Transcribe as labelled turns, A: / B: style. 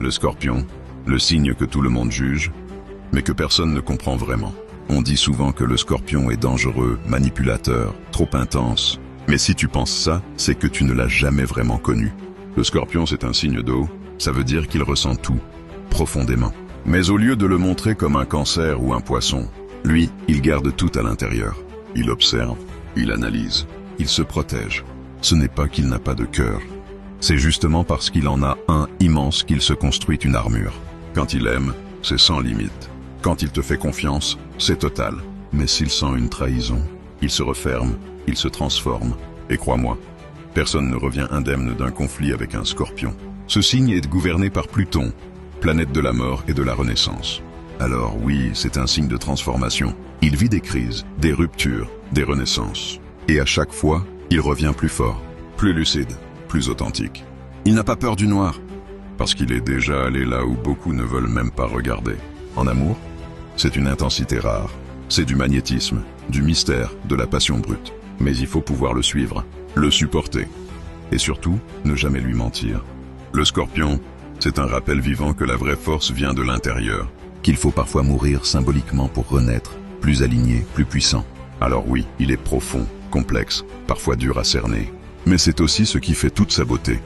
A: Le Scorpion, le signe que tout le monde juge, mais que personne ne comprend vraiment. On dit souvent que le Scorpion est dangereux, manipulateur, trop intense. Mais si tu penses ça, c'est que tu ne l'as jamais vraiment connu. Le Scorpion, c'est un signe d'eau, ça veut dire qu'il ressent tout, profondément. Mais au lieu de le montrer comme un cancer ou un poisson, lui, il garde tout à l'intérieur. Il observe, il analyse, il se protège. Ce n'est pas qu'il n'a pas de cœur. C'est justement parce qu'il en a un immense qu'il se construit une armure. Quand il aime, c'est sans limite. Quand il te fait confiance, c'est total. Mais s'il sent une trahison, il se referme, il se transforme. Et crois-moi, personne ne revient indemne d'un conflit avec un Scorpion. Ce signe est gouverné par Pluton, planète de la mort et de la renaissance. Alors oui, c'est un signe de transformation. Il vit des crises, des ruptures, des renaissances. Et à chaque fois, il revient plus fort, plus lucide, plus authentique. Il n'a pas peur du noir, parce qu'il est déjà allé là où beaucoup ne veulent même pas regarder. En amour, c'est une intensité rare. C'est du magnétisme, du mystère, de la passion brute. Mais il faut pouvoir le suivre, le supporter. Et surtout, ne jamais lui mentir. Le Scorpion, c'est un rappel vivant que la vraie force vient de l'intérieur. Qu'il faut parfois mourir symboliquement pour renaître, plus aligné, plus puissant. Alors oui, il est profond, complexe, parfois dur à cerner. Mais c'est aussi ce qui fait toute sa beauté.